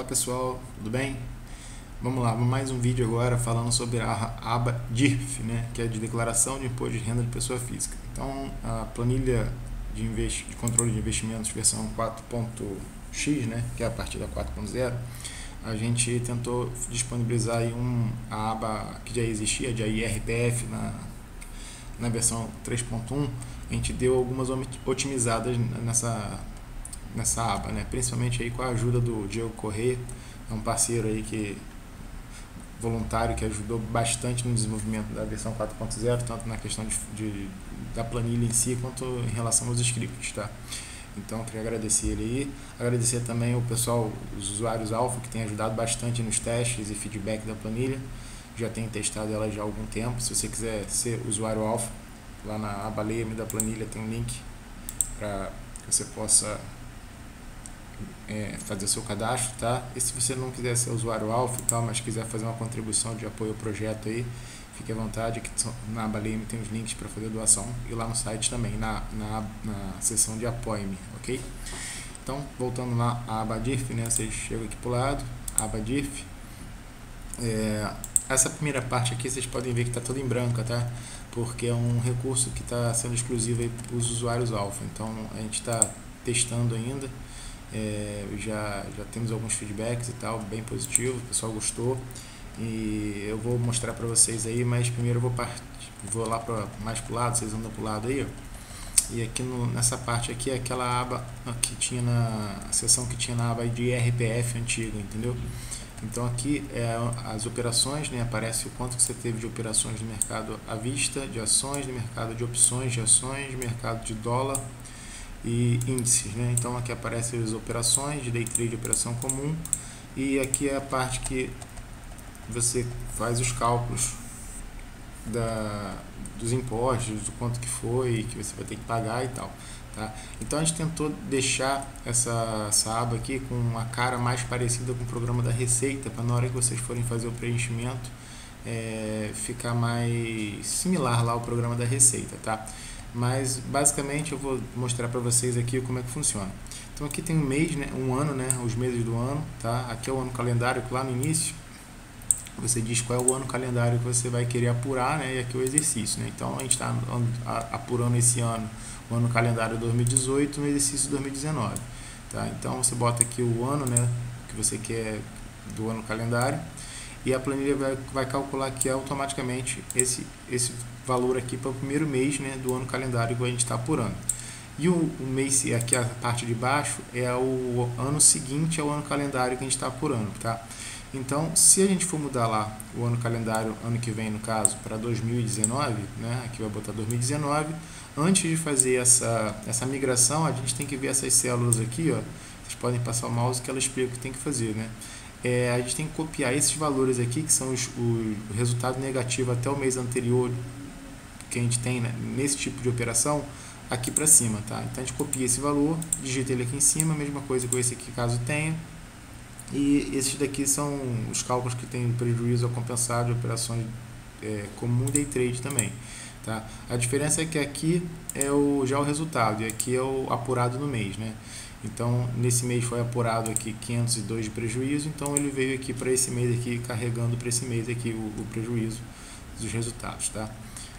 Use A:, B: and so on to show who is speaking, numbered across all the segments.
A: pessoal, tudo bem? Vamos lá, mais um vídeo agora falando sobre a aba DIRF, né, que é de Declaração de Imposto de Renda de Pessoa Física. Então, a planilha de controle de investimentos versão 4.x, né, que é a partir da 4.0, a gente tentou disponibilizar aí a aba que já existia, de IRPF, na versão 3.1. A gente deu algumas otimizadas nessa aba, né? Principalmente aí com a ajuda do Diego Corrêa, é um parceiro aí voluntário que ajudou bastante no desenvolvimento da versão 4.0, tanto na questão da planilha em si, quanto em relação aos scripts, tá? Então, eu queria agradecer ele aí, agradecer também o pessoal, os usuários alfa, que tem ajudado bastante nos testes e feedback da planilha. Já tenho testado ela já há algum tempo. Se você quiser ser usuário alfa, lá na aba Leia-me da planilha tem um link para que você possa fazer seu cadastro, tá? E se você não quiser ser usuário alfa e tal, mas quiser fazer uma contribuição de apoio ao projeto aí, fique à vontade, aqui na aba Leia-me tem os links para fazer doação e lá no site também, na seção de apoie-me, ok? Então, voltando lá à aba DIRF, né? Vocês chegam aqui para o lado, aba DIRF. Essa primeira parte aqui vocês podem ver que está toda em branca, tá? Porque é um recurso que está sendo exclusivo para os usuários alfa, então a gente está testando ainda. Já temos alguns feedbacks e tal, bem positivo, o pessoal gostou e eu vou mostrar para vocês aí, mas primeiro eu vou lá mais para o lado, vocês andam para o lado aí, ó. E aqui nessa parte aqui é aquela aba que tinha a seção que tinha na aba de RPF antiga, entendeu? Então aqui as operações, né, aparece o quanto que você teve de operações no mercado à vista, de ações, no mercado de opções de ações, mercado de dólar e índices, né? Então aqui aparecem as operações de day trade, operação comum, e aqui é a parte que você faz os cálculos dos impostos, do quanto que foi, que você vai ter que pagar e tal, tá? Então a gente tentou deixar essa aba aqui com uma cara mais parecida com o programa da Receita, para na hora que vocês forem fazer o preenchimento ficar mais similar lá ao programa da Receita, tá? Mas basicamente eu vou mostrar para vocês aqui como é que funciona. Então aqui tem um mês, né, um ano, né, os meses do ano, tá? Aqui é o ano calendário, que lá no início você diz qual é o ano calendário que você vai querer apurar, né? E aqui é o exercício, né? Então a gente está apurando esse ano, o ano calendário 2018 no exercício 2019, tá? Então você bota aqui o ano, né, que você quer do ano calendário, e a planilha vai calcular aqui automaticamente esse valor aqui para o primeiro mês, né, do ano calendário que a gente está apurando. E o mês, aqui a parte de baixo, é o ano seguinte ao ano calendário que a gente está apurando, tá? Então, se a gente for mudar lá o ano calendário, ano que vem no caso, para 2019, né, aqui vai botar 2019, antes de fazer essa migração, a gente tem que ver essas células aqui, ó, vocês podem passar o mouse que ela explica o que tem que fazer, né? A gente tem que copiar esses valores aqui, que são o resultado negativo até o mês anterior que a gente tem, né, nesse tipo de operação, aqui para cima, tá? Então a gente copia esse valor, digita ele aqui em cima, mesma coisa com esse aqui caso tenha, e esses daqui são os cálculos que tem prejuízo a compensar de operações comum e day trade também, tá? A diferença é que aqui é já o resultado e aqui é o apurado no mês, né? Então nesse mês foi apurado aqui 502 de prejuízo, então ele veio aqui para esse mês aqui, carregando para esse mês aqui o prejuízo dos resultados, tá?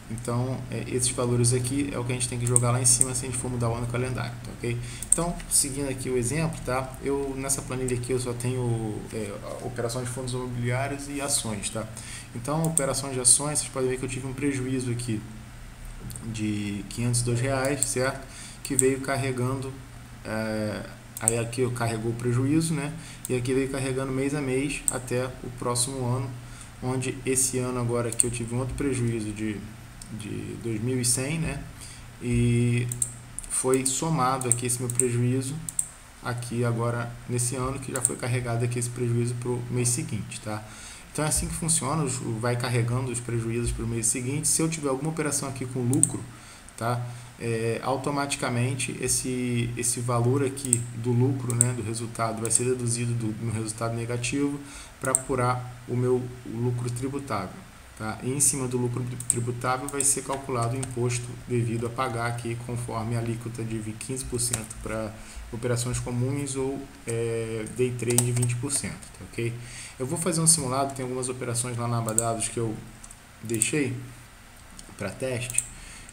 A: Então, esses valores aqui é o que a gente tem que jogar lá em cima se a gente for mudar o ano calendário, tá, ok? Então, seguindo aqui o exemplo, tá? Nessa planilha aqui eu só tenho operações de fundos imobiliários e ações, tá? Então, operações de ações, vocês podem ver que eu tive um prejuízo aqui de R$502, certo? Que veio carregando, aí aqui carregou o prejuízo, né? E aqui veio carregando mês a mês até o próximo ano, onde esse ano agora aqui eu tive um outro prejuízo de 2.100, né? E foi somado aqui esse meu prejuízo aqui agora nesse ano, que já foi carregado aqui esse prejuízo para o mês seguinte, tá? Então é assim que funciona, vai carregando os prejuízos para o mês seguinte. Se eu tiver alguma operação aqui com lucro, tá? Automaticamente esse valor aqui do lucro, né, do resultado, vai ser deduzido do meu resultado negativo para apurar o meu lucro tributável. tá? E em cima do lucro tributável vai ser calculado o imposto devido a pagar aqui conforme a alíquota de 15% para operações comuns ou day trade de 20%, tá, ok? Eu vou fazer um simulado, tem algumas operações lá na aba dados que eu deixei para teste.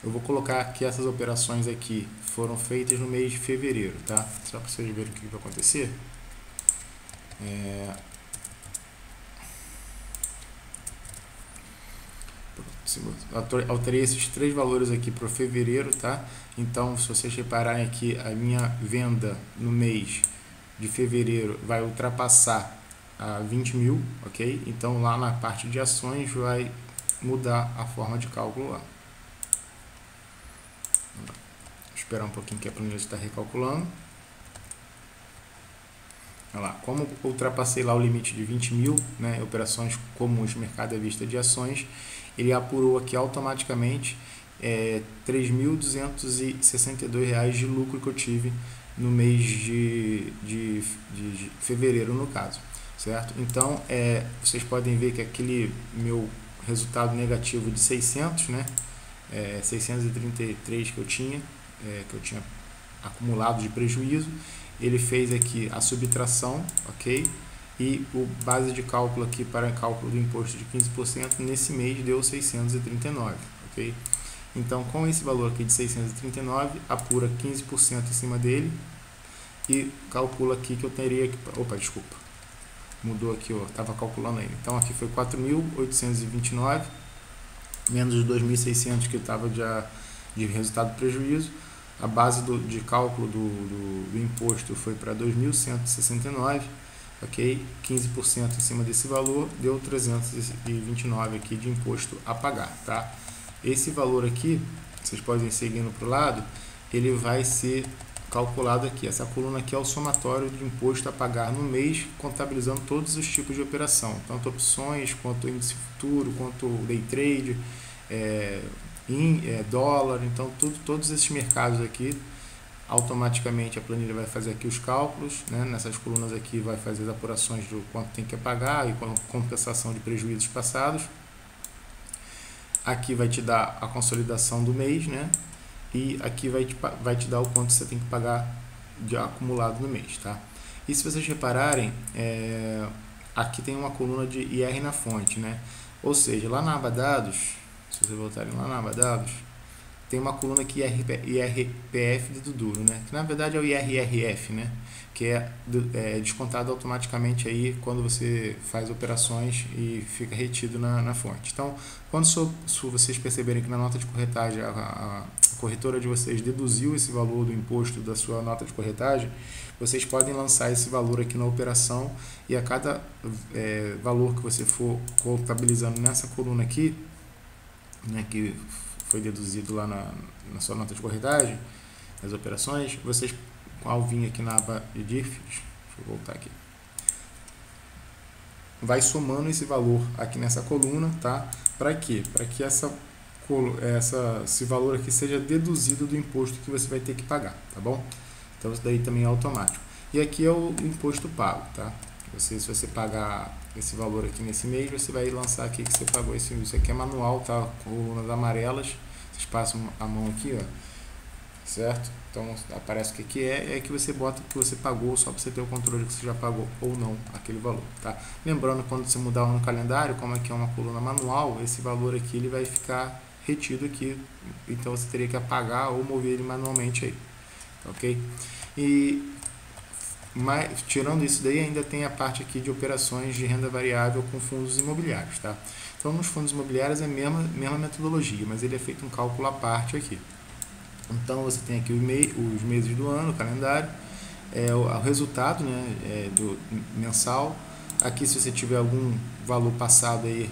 A: Eu vou colocar que essas operações aqui foram feitas no mês de fevereiro, tá? Só para vocês verem o que vai acontecer. Alterei esses três valores aqui para fevereiro, tá? Então, se vocês repararem aqui, a minha venda no mês de fevereiro vai ultrapassar a 20 mil, ok? Então, lá na parte de ações vai mudar a forma de cálculo lá. Vou esperar um pouquinho que a planilha está recalculando. Olha lá, como ultrapassei lá o limite de 20 mil, né, operações comuns, mercado à vista de ações, ele apurou aqui automaticamente R$ 3.262 de lucro que eu tive no mês de fevereiro, no caso, certo? Então, vocês podem ver que aquele meu resultado negativo de 600, né, 633 que eu tinha acumulado de prejuízo, ele fez aqui a subtração, ok? E o base de cálculo aqui para cálculo do imposto de 15% nesse mês deu 639, ok? Então, com esse valor aqui de 639, apura 15% em cima dele e calcula aqui que eu teria que... Opa, desculpa. Mudou aqui, ó, estava calculando aí. Então, aqui foi 4.829, menos os 2.600 que estava de resultado prejuízo. A base de cálculo do imposto foi para 2.169, ok? 15% em cima desse valor, deu 329 aqui de imposto a pagar, tá? Esse valor aqui, vocês podem ir seguindo para o lado, ele vai ser calculado aqui. Essa coluna aqui é o somatório de imposto a pagar no mês, contabilizando todos os tipos de operação, tanto opções, quanto índice futuro, quanto day trade, dólar. Então todos esses mercados aqui, automaticamente a planilha vai fazer aqui os cálculos, né? Nessas colunas aqui vai fazer as apurações do quanto tem que pagar e compensação de prejuízos passados. Aqui vai te dar a consolidação do mês, né? E aqui vai te dar o quanto você tem que pagar de acumulado no mês, tá? E se vocês repararem, aqui tem uma coluna de IR na fonte, né? Ou seja, lá na aba dados, se vocês voltarem lá na aba dados, tem uma coluna aqui IRPF do duro, né? Que na verdade é o IRRF, né? Que é descontado automaticamente aí quando você faz operações e fica retido na fonte. Então, quando vocês perceberem que na nota de corretagem a corretora de vocês deduziu esse valor do imposto da sua nota de corretagem, vocês podem lançar esse valor aqui na operação e a cada valor que você for contabilizando nessa coluna aqui, né, que foi deduzido lá na sua nota de corretagem, as operações, vocês, ao vir aqui na aba de DIF, deixa eu voltar aqui, vai somando esse valor aqui nessa coluna, tá? Para quê? Para que esse valor aqui seja deduzido do imposto que você vai ter que pagar, tá bom? Então isso daí também é automático. E aqui é o imposto pago, tá? Se você pagar esse valor aqui nesse mês, você vai lançar aqui que você pagou isso aqui é manual, tá? Colunas amarelas, vocês passam a mão aqui, ó, certo? Então aparece o que é que você bota o que você pagou, só para você ter o controle que você já pagou ou não aquele valor, tá? Lembrando, quando você mudar no calendário, como aqui é uma coluna manual, esse valor aqui ele vai ficar retido aqui, então você teria que apagar ou mover ele manualmente aí, ok? Mas, tirando isso daí, ainda tem a parte aqui de operações de renda variável com fundos imobiliários, tá? Então, nos fundos imobiliários é a mesma metodologia, mas ele é feito um cálculo à parte aqui. Então, você tem aqui os meses do ano, o calendário, o resultado, né, do mensal. Aqui, se você tiver algum valor passado aí,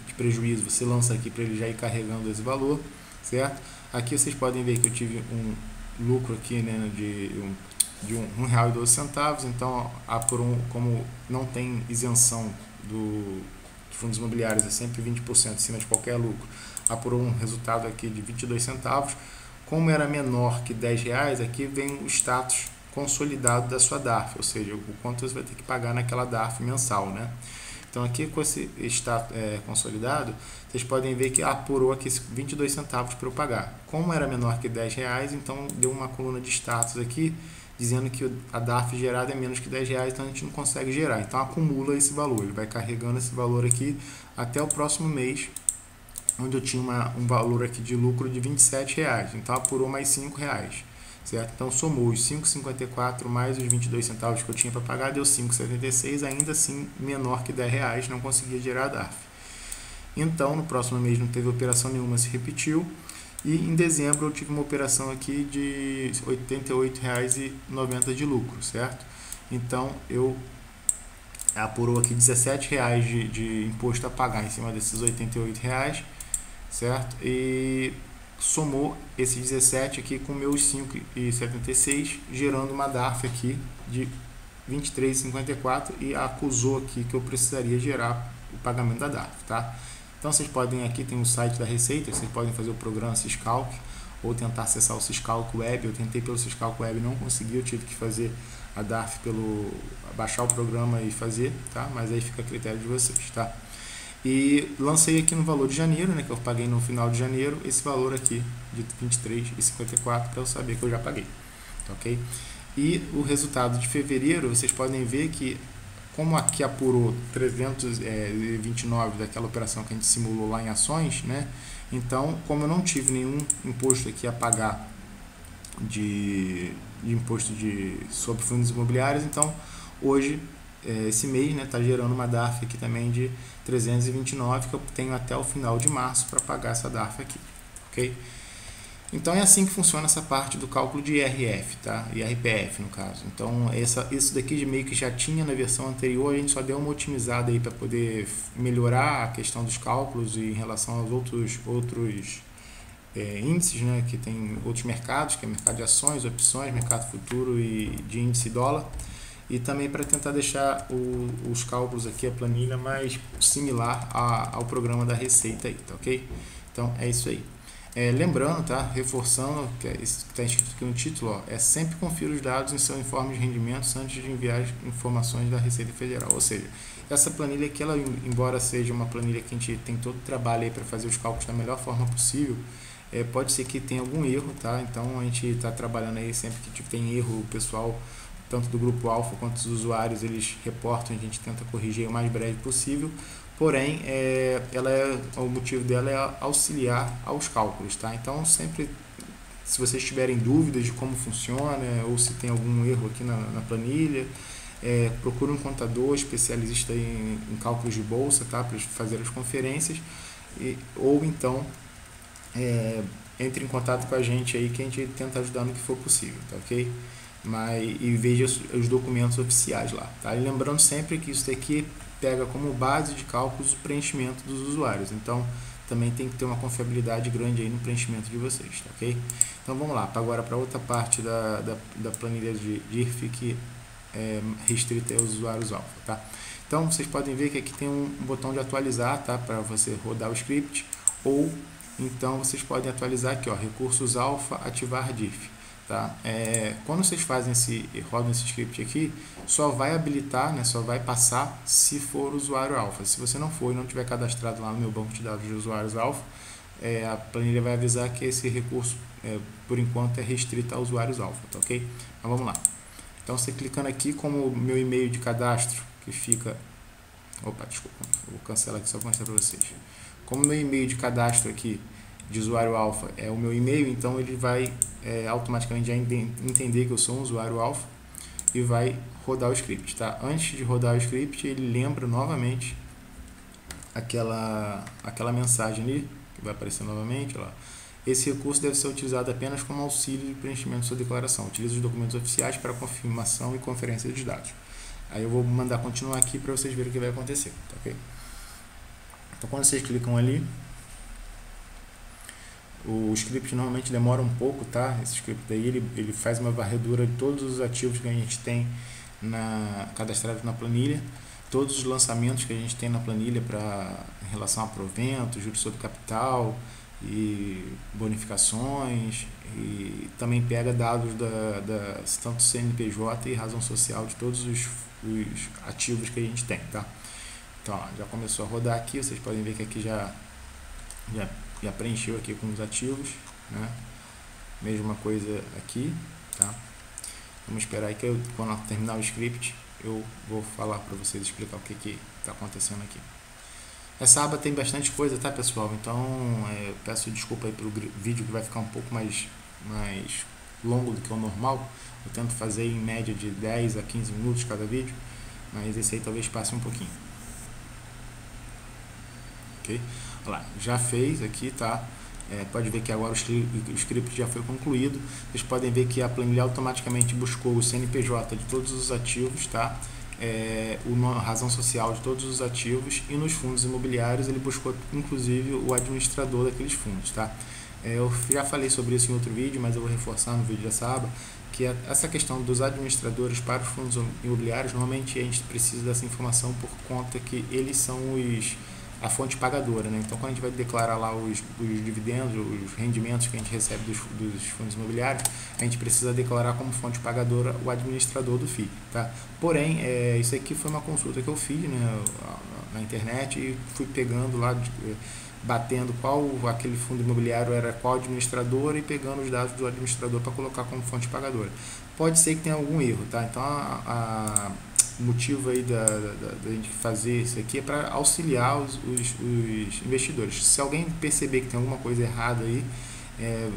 A: de prejuízo, você lança aqui para ele já ir carregando esse valor, certo? Aqui vocês podem ver que eu tive um lucro aqui, né, de R$1,12, então como não tem isenção de fundos imobiliários, é sempre 20% acima de qualquer lucro, apurou um resultado aqui de 22 centavos. Como era menor que R$10, aqui vem o status consolidado da sua DARF, ou seja, o quanto você vai ter que pagar naquela DARF mensal, né? Então aqui com esse status consolidado, vocês podem ver que apurou aqui 22 centavos para eu pagar. Como era menor que R$10, então deu uma coluna de status aqui, dizendo que a DARF gerada é menos que R$10, então a gente não consegue gerar. Então acumula esse valor, ele vai carregando esse valor aqui até o próximo mês, onde eu tinha um valor aqui de lucro de R$27, então apurou mais R$5, certo? Então somou os 5,54 mais os 22 centavos que eu tinha para pagar, deu 5,76, ainda assim menor que R$10, não conseguia gerar a DARF. Então no próximo mês não teve operação nenhuma, se repetiu, e em dezembro eu tive uma operação aqui de R$ 88,90 de lucro, certo? Então eu apurou aqui R$17 de imposto a pagar em cima desses R$ 88, certo? E somou esse 17 aqui com meus 5,76, gerando uma DARF aqui de 23,54 e acusou aqui que eu precisaria gerar o pagamento da DARF, tá? Então vocês podem, aqui tem um site da Receita, vocês podem fazer o programa Syscalc ou tentar acessar o Syscalc Web. Eu tentei pelo Syscalc Web, não consegui, eu tive que fazer a DARF baixar o programa e fazer, tá? Mas aí fica a critério de vocês, tá? E lancei aqui no valor de janeiro, né, que eu paguei no final de janeiro, esse valor aqui de 23,54 para eu saber que eu já paguei, ok? E o resultado de fevereiro, vocês podem ver que, como aqui apurou 329 daquela operação que a gente simulou lá em ações, né? Então, como eu não tive nenhum imposto aqui a pagar de imposto sobre fundos imobiliários, então hoje esse mês está gerando uma DARF aqui também de 329, que eu tenho até o final de março para pagar essa DARF aqui, ok? Então é assim que funciona essa parte do cálculo de IRF, tá? IRPF no caso. Então isso daqui de meio que já tinha na versão anterior, a gente só deu uma otimizada aí para poder melhorar a questão dos cálculos e em relação aos outros índices, né? Que tem outros mercados, que é mercado de ações, opções, mercado futuro e de índice dólar. E também para tentar deixar os cálculos aqui, a planilha, mais similar ao programa da Receita aí, tá ok? Então é isso aí. Lembrando, tá? Reforçando, que está escrito aqui no título, ó, sempre confira os dados em seu informe de rendimentos antes de enviar as informações da Receita Federal. Ou seja, essa planilha aqui, ela, embora seja uma planilha que a gente tem todo o trabalho aí para fazer os cálculos da melhor forma possível, pode ser que tenha algum erro, tá? Então a gente está trabalhando aí sempre que tem erro, o pessoal, tanto do grupo alfa quanto dos usuários, eles reportam, a gente tenta corrigir o mais breve possível, porém o motivo dela é auxiliar aos cálculos, tá? Então sempre, se vocês tiverem dúvidas de como funciona ou se tem algum erro aqui na planilha, procure um contador especialista em cálculos de bolsa, tá? Para fazer as conferências, ou então entre em contato com a gente aí, que a gente tenta ajudar no que for possível, tá ok? E veja os documentos oficiais lá, tá? E lembrando sempre que isso daqui pega como base de cálculos o preenchimento dos usuários, então também tem que ter uma confiabilidade grande aí no preenchimento de vocês, tá ok? Então vamos lá, agora para outra parte da planilha de IRF, que é restrita aos usuários alfa, tá? Então vocês podem ver que aqui tem um botão de atualizar, tá? Para você rodar o script, ou então vocês podem atualizar aqui, ó, recursos alfa, ativar diff. Tá? Quando vocês rodam esse script aqui, só vai habilitar, né, só vai passar se for usuário alfa. Se você não for e não tiver cadastrado lá no meu banco de dados de usuários alfa, a planilha vai avisar que esse recurso, por enquanto, é restrito a usuários alfa, tá ok? Mas vamos lá. Então, você clicando aqui, como o meu e-mail de cadastro, que fica... Opa, desculpa, vou cancelar aqui só para mostrar para vocês. Como o meu e-mail de cadastro aqui de usuário alfa é o meu e-mail, então ele vai automaticamente já entender que eu sou um usuário alfa e vai rodar o script, tá? Antes de rodar o script, ele lembra novamente aquela mensagem ali, que vai aparecer novamente, ó lá. Esse recurso deve ser utilizado apenas como auxílio de preenchimento de sua declaração. Utilize os documentos oficiais para confirmação e conferência de dados. Aí eu vou mandar continuar aqui para vocês verem o que vai acontecer, tá ok? Então quando vocês clicam ali, o script normalmente demora um pouco, tá? Esse script daí ele faz uma varredura de todos os ativos que a gente tem cadastrados na planilha, todos os lançamentos que a gente tem na planilha em relação a provento, juros sobre capital e bonificações, e também pega dados tanto CNPJ e razão social de todos os ativos que a gente tem, tá? Então, ó, já começou a rodar aqui, vocês podem ver que aqui já preencheu aqui com os ativos, né? Mesma coisa aqui, tá? Vamos esperar aí que quando terminar o script eu vou falar para vocês, explicar o que está acontecendo aqui. Essa aba tem bastante coisa, tá, pessoal? Então eu peço desculpa aí pelo vídeo que vai ficar um pouco mais longo do que o normal. Eu tento fazer em média de 10 a 15 minutos cada vídeo, mas esse aí talvez passe um pouquinho. Ok? Olha lá, já fez aqui, tá? Pode ver que agora o script já foi concluído. Vocês podem ver que a planilha automaticamente buscou o CNPJ de todos os ativos, tá? A razão social de todos os ativos, e nos fundos imobiliários ele buscou inclusive o administrador daqueles fundos, tá? Eu já falei sobre isso em outro vídeo, mas eu vou reforçar no vídeo dessa aba, que essa questão dos administradores para os fundos imobiliários, normalmente a gente precisa dessa informação por conta que eles são a fonte pagadora, né? Então, quando a gente vai declarar lá os dividendos, os rendimentos que a gente recebe dos fundos imobiliários, a gente precisa declarar como fonte pagadora o administrador do FII, tá? Porém, isso aqui foi uma consulta que eu fiz, né, na internet, e fui pegando lá, batendo qual aquele fundo imobiliário era qual administrador e pegando os dados do administrador para colocar como fonte pagadora. Pode ser que tenha algum erro, tá? Então, o motivo aí da gente fazer isso aqui é para auxiliar os investidores. Se alguém perceber que tem alguma coisa errada aí,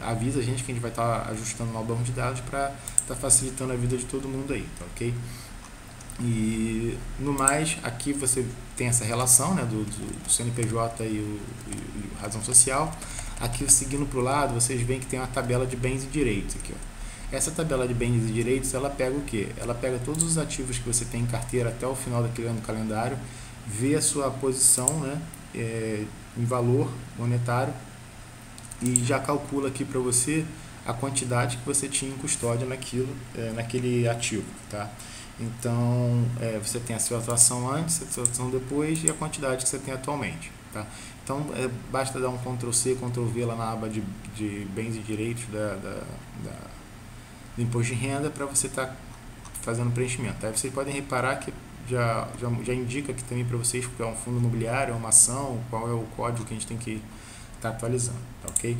A: avisa a gente que a gente vai estar ajustando lá o banco de dados para estar facilitando a vida de todo mundo aí, tá ok? E no mais, aqui você tem essa relação, né, do CNPJ e o razão social. Aqui, seguindo para o lado, vocês veem que tem uma tabela de bens e direitos aqui, ó. Essa tabela de bens e direitos, ela pega o quê? Ela pega todos os ativos que você tem em carteira até o final daquele ano calendário, vê a sua posição, né, em valor monetário, e já calcula aqui para você a quantidade que você tinha em custódia naquele ativo, tá? Então, você tem a sua atuação antes, a sua atuação depois e a quantidade que você tem atualmente, tá? Então, basta dar um Ctrl+C, Ctrl+V lá na aba de bens e direitos do imposto de renda para você estar fazendo preenchimento. Aí vocês podem reparar que já indica aqui também para vocês que é um fundo imobiliário, é uma ação, qual é o código que a gente tem que estar atualizando, tá ok?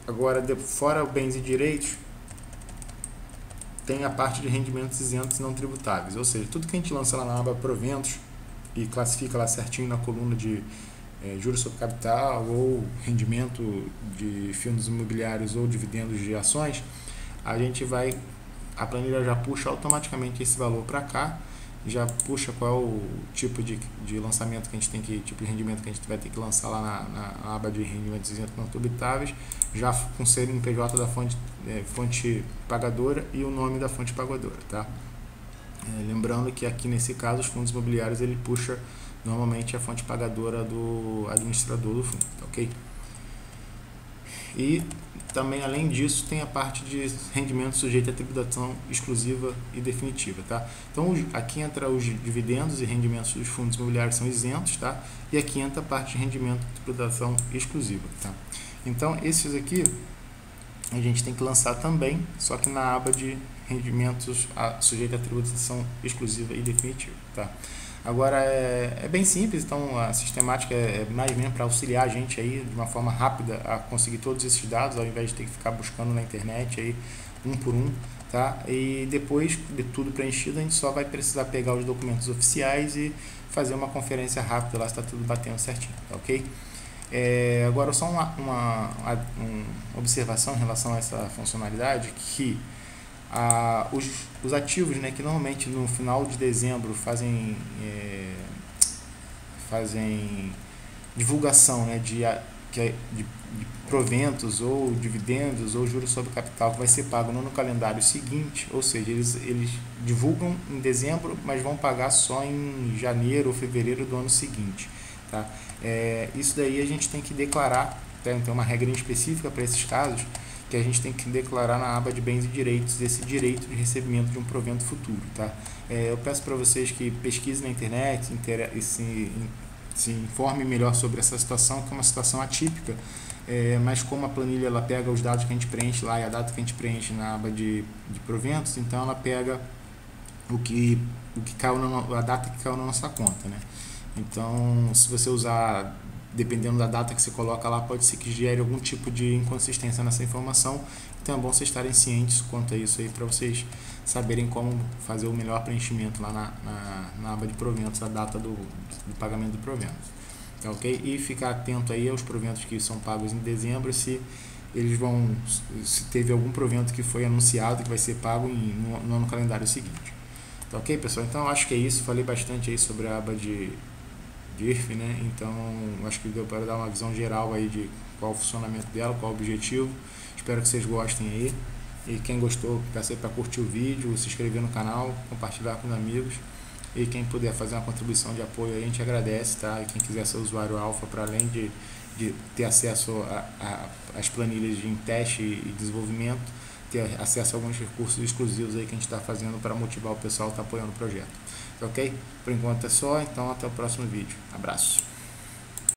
A: Agora, fora bens e direitos, tem a parte de rendimentos isentos e não tributáveis, ou seja, tudo que a gente lança lá na aba proventos e classifica lá certinho na coluna de juros sobre capital ou rendimento de fundos imobiliários ou dividendos de ações, a planilha já puxa automaticamente esse valor para cá, já puxa qual é o tipo de lançamento que a gente tem que, tipo de rendimento que a gente vai ter que lançar lá na aba de rendimentos isentos não tributáveis, já com o CNPJ da fonte pagadora e o nome da fonte pagadora, tá? Lembrando que aqui nesse caso os fundos imobiliários ele puxa normalmente a fonte pagadora do administrador do fundo, tá ok? E também, além disso, tem a parte de rendimento sujeito à tributação exclusiva e definitiva, tá? Então, aqui entra os dividendos e rendimentos dos fundos imobiliários são isentos, tá? E aqui entra a parte de rendimento de tributação exclusiva, tá? Então, esses aqui a gente tem que lançar também, só que na aba de rendimentos sujeito à tributação exclusiva e definitiva, tá? Agora, é bem simples, então a sistemática é mais mesmo para auxiliar a gente aí de uma forma rápida a conseguir todos esses dados, ao invés de ter que ficar buscando na internet aí um por um, tá? E depois de tudo preenchido, a gente só vai precisar pegar os documentos oficiais e fazer uma conferência rápida lá, se está tudo batendo certinho, tá ok? Agora, só uma observação em relação a essa funcionalidade, que os ativos, né, que normalmente no final de dezembro fazem divulgação, né, de proventos ou dividendos ou juros sobre capital que vai ser pago no calendário seguinte, ou seja, eles divulgam em dezembro, mas vão pagar só em janeiro ou fevereiro do ano seguinte, tá? Isso daí a gente tem que declarar, tá? Então, uma regra específica para esses casos, que a gente tem que declarar na aba de bens e direitos esse direito de recebimento de um provento futuro, tá? Eu peço para vocês que pesquisem na internet e se informem melhor sobre essa situação, que é uma situação atípica, mas como a planilha ela pega os dados que a gente preenche lá e a data que a gente preenche na aba de proventos, então ela pega o que caiu a data que caiu na nossa conta, né? Então, se você usar, dependendo da data que você coloca lá, pode ser que gere algum tipo de inconsistência nessa informação. Então é bom vocês estarem cientes quanto a isso aí, para vocês saberem como fazer o melhor preenchimento lá na aba de proventos, a data do pagamento do provento. Tá, ok? E ficar atento aí aos proventos que são pagos em dezembro, se teve algum provento que foi anunciado que vai ser pago no ano calendário seguinte. Tá, ok, pessoal? Então acho que é isso. Falei bastante aí sobre a aba de IRF, né? Então acho que deu para dar uma visão geral aí de qual é o funcionamento dela, qual é o objetivo. Espero que vocês gostem aí. E quem gostou, peço aí para curtir o vídeo, se inscrever no canal, compartilhar com os amigos. E quem puder fazer uma contribuição de apoio aí, a gente agradece, tá? E quem quiser ser usuário alfa, para além de ter acesso às planilhas de teste e desenvolvimento, ter acesso a alguns recursos exclusivos aí que a gente está fazendo para motivar o pessoal que está apoiando o projeto. Tá, ok? Por enquanto é só, então até o próximo vídeo. Abraço!